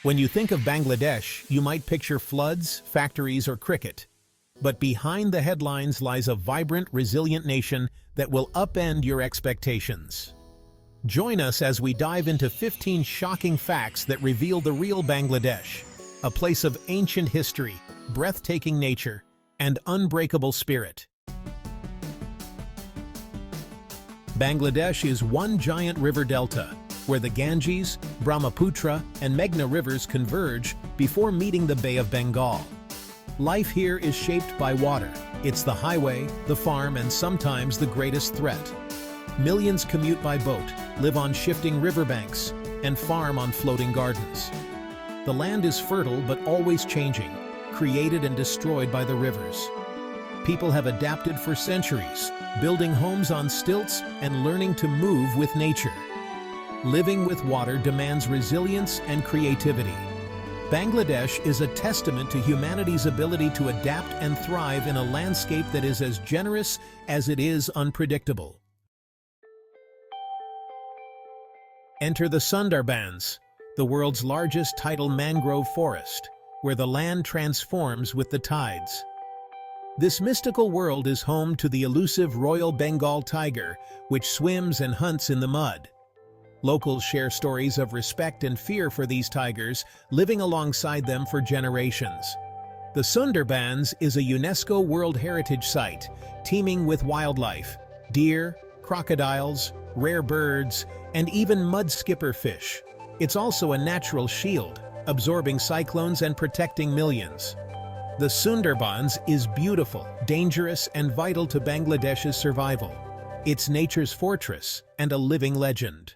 When you think of Bangladesh, you might picture floods, factories, or cricket. But behind the headlines lies a vibrant, resilient nation that will upend your expectations. Join us as we dive into 15 shocking facts that reveal the real Bangladesh, a place of ancient history, breathtaking nature, and unbreakable spirit. Bangladesh is one giant river delta, where the Ganges, Brahmaputra, and Meghna rivers converge before meeting the Bay of Bengal. Life here is shaped by water. It's the highway, the farm, and sometimes the greatest threat. Millions commute by boat, live on shifting riverbanks, and farm on floating gardens. The land is fertile but always changing, created and destroyed by the rivers. People have adapted for centuries, building homes on stilts and learning to move with nature. Living with water demands resilience and creativity. Bangladesh is a testament to humanity's ability to adapt and thrive in a landscape that is as generous as it is unpredictable. Enter the Sundarbans, the world's largest tidal mangrove forest, where the land transforms with the tides. This mystical world is home to the elusive Royal Bengal tiger, which swims and hunts in the mud. Locals share stories of respect and fear for these tigers, living alongside them for generations. The Sundarbans is a UNESCO World Heritage Site, teeming with wildlife: deer, crocodiles, rare birds, and even mud skipper fish. It's also a natural shield, absorbing cyclones and protecting millions. The Sundarbans is beautiful, dangerous, and vital to Bangladesh's survival. It's nature's fortress and a living legend.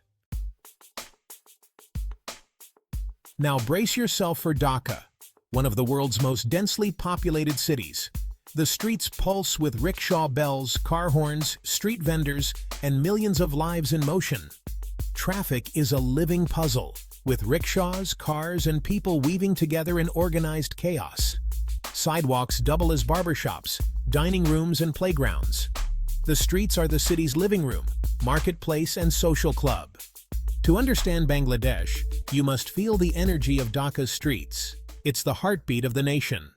Now brace yourself for Dhaka, one of the world's most densely populated cities. The streets pulse with rickshaw bells, car horns, street vendors, and millions of lives in motion. Traffic is a living puzzle, with rickshaws, cars, and people weaving together in organized chaos. Sidewalks double as barbershops, dining rooms, and playgrounds. The streets are the city's living room, marketplace, and social club. To understand Bangladesh, you must feel the energy of Dhaka's streets. It's the heartbeat of the nation.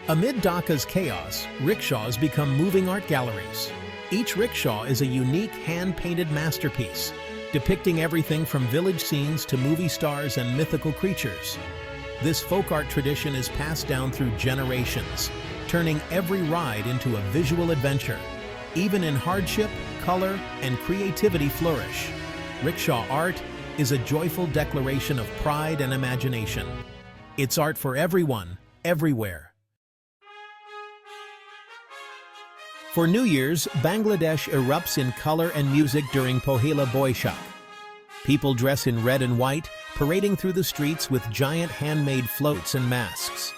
Amid Dhaka's chaos, rickshaws become moving art galleries. Each rickshaw is a unique hand-painted masterpiece, depicting everything from village scenes to movie stars and mythical creatures. This folk art tradition is passed down through generations, turning every ride into a visual adventure. Even in hardship, color, and creativity flourish. Rickshaw art is a joyful declaration of pride and imagination. It's art for everyone, everywhere. For New Year's, Bangladesh erupts in color and music during Pohila Boishakh. People dress in red and white, parading through the streets with giant handmade floats and masks.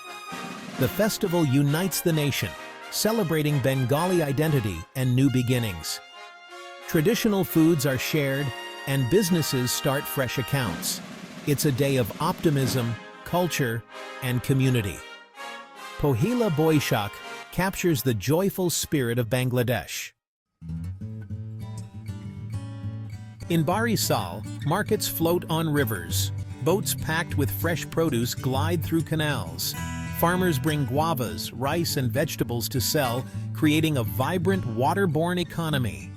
The festival unites the nation, celebrating Bengali identity and new beginnings. Traditional foods are shared, and businesses start fresh accounts. It's a day of optimism, culture, and community. Pohila Boishakh captures the joyful spirit of Bangladesh. In Barisal, markets float on rivers. Boats packed with fresh produce glide through canals. Farmers bring guavas, rice, and vegetables to sell, creating a vibrant waterborne economy.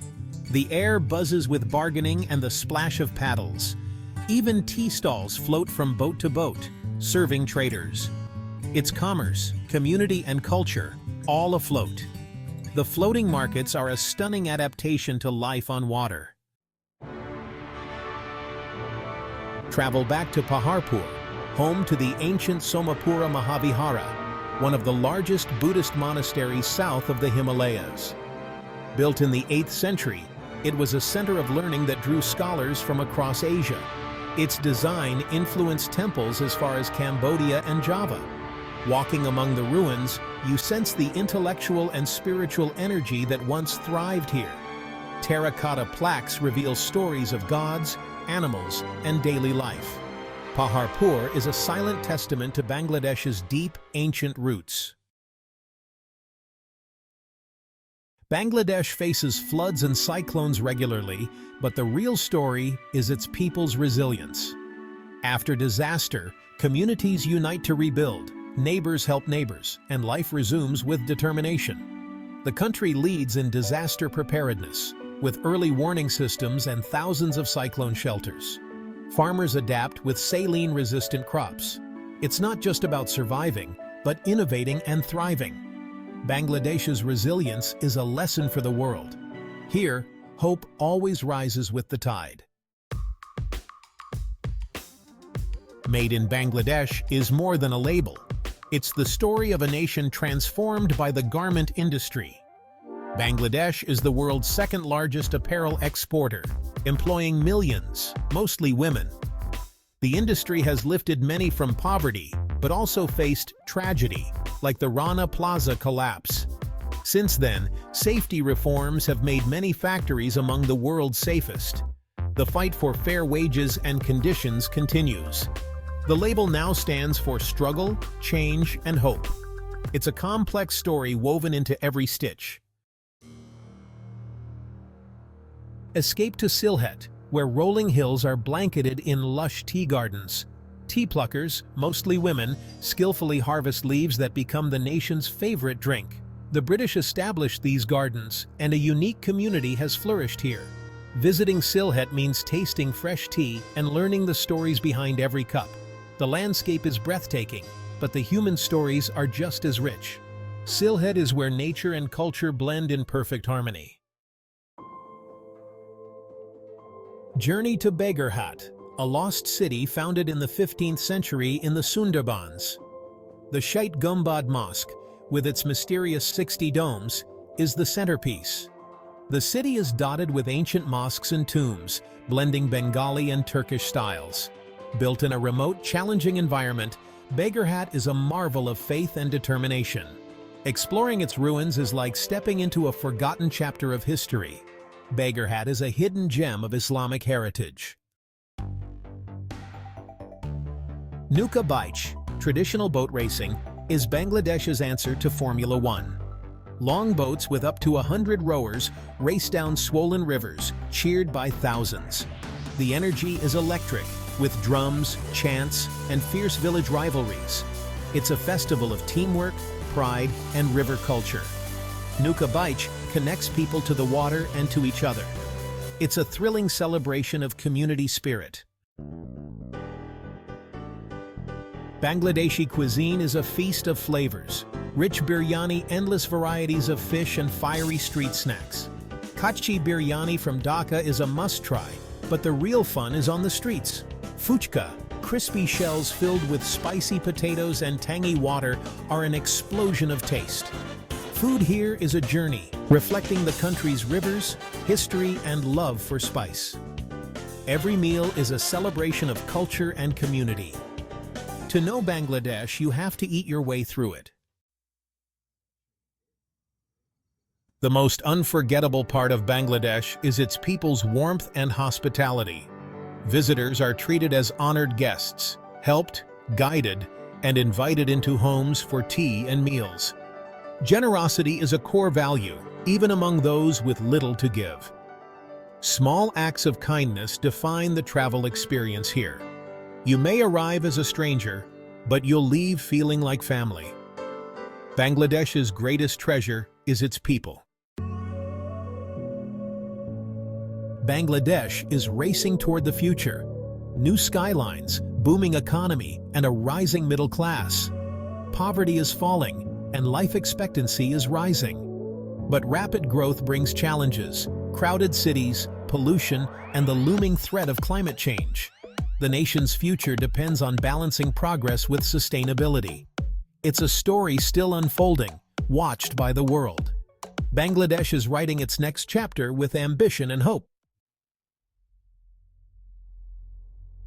The air buzzes with bargaining and the splash of paddles. Even tea stalls float from boat to boat, serving traders. It's commerce, community, and culture, all afloat. The floating markets are a stunning adaptation to life on water. Travel back to Paharpur, home to the ancient Somapura Mahavihara, one of the largest Buddhist monasteries south of the Himalayas. Built in the 8th century, it was a center of learning that drew scholars from across Asia. Its design influenced temples as far as Cambodia and Java. Walking among the ruins, you sense the intellectual and spiritual energy that once thrived here. Terracotta plaques reveal stories of gods, animals, and daily life. Paharpur is a silent testament to Bangladesh's deep, ancient roots. Bangladesh faces floods and cyclones regularly, but the real story is its people's resilience. After disaster, communities unite to rebuild, neighbors help neighbors, and life resumes with determination. The country leads in disaster preparedness, with early warning systems and thousands of cyclone shelters. Farmers adapt with saline-resistant crops. It's not just about surviving, but innovating and thriving. Bangladesh's resilience is a lesson for the world. Here, hope always rises with the tide. Made in Bangladesh is more than a label. It's the story of a nation transformed by the garment industry. Bangladesh is the world's second-largest apparel exporter, employing millions, mostly women. The industry has lifted many from poverty, but also faced tragedy, like the Rana Plaza collapse. Since then, safety reforms have made many factories among the world's safest. The fight for fair wages and conditions continues. The label now stands for struggle, change, and hope. It's a complex story woven into every stitch. Escape to Sylhet, where rolling hills are blanketed in lush tea gardens. Tea pluckers, mostly women, skillfully harvest leaves that become the nation's favorite drink. The British established these gardens, and a unique community has flourished here. Visiting Sylhet means tasting fresh tea and learning the stories behind every cup. The landscape is breathtaking, but the human stories are just as rich. Sylhet is where nature and culture blend in perfect harmony. Journey to Bagarhat, a lost city founded in the 15th century in the Sundarbans. The Shait Gumbad Mosque, with its mysterious 60 domes, is the centerpiece. The city is dotted with ancient mosques and tombs, blending Bengali and Turkish styles. Built in a remote, challenging environment, Bagarhat is a marvel of faith and determination. Exploring its ruins is like stepping into a forgotten chapter of history. Bagarhat is a hidden gem of Islamic heritage. Nuka Beach, traditional boat racing, is Bangladesh's answer to Formula One. Long boats with up to 100 rowers race down swollen rivers, cheered by thousands. The energy is electric, with drums, chants, and fierce village rivalries. It's a festival of teamwork, pride, and river culture. Nuka Beach connects people to the water and to each other. It's a thrilling celebration of community spirit. Bangladeshi cuisine is a feast of flavors. Rich biryani, endless varieties of fish, and fiery street snacks. Kachi biryani from Dhaka is a must-try, but the real fun is on the streets. Fuchka, crispy shells filled with spicy potatoes and tangy water, are an explosion of taste. Food here is a journey, reflecting the country's rivers, history, and love for spice. Every meal is a celebration of culture and community. To know Bangladesh, you have to eat your way through it. The most unforgettable part of Bangladesh is its people's warmth and hospitality. Visitors are treated as honored guests, helped, guided, and invited into homes for tea and meals. Generosity is a core value, even among those with little to give. Small acts of kindness define the travel experience here. You may arrive as a stranger, but you'll leave feeling like family. Bangladesh's greatest treasure is its people. Bangladesh is racing toward the future. New skylines, booming economy, and a rising middle class. Poverty is falling, and life expectancy is rising. But rapid growth brings challenges: crowded cities, pollution, and the looming threat of climate change. The nation's future depends on balancing progress with sustainability. It's a story still unfolding, watched by the world. Bangladesh is writing its next chapter with ambition and hope.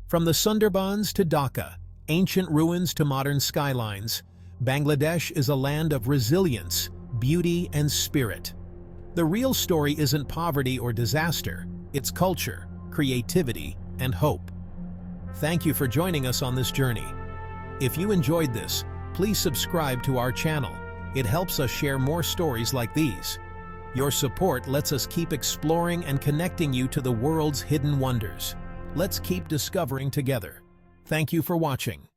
From the Sundarbans to Dhaka, ancient ruins to modern skylines, Bangladesh is a land of resilience, beauty, and spirit. The real story isn't poverty or disaster, it's culture, creativity, and hope. Thank you for joining us on this journey. If you enjoyed this, please subscribe to our channel. It helps us share more stories like these. Your support lets us keep exploring and connecting you to the world's hidden wonders. Let's keep discovering together. Thank you for watching.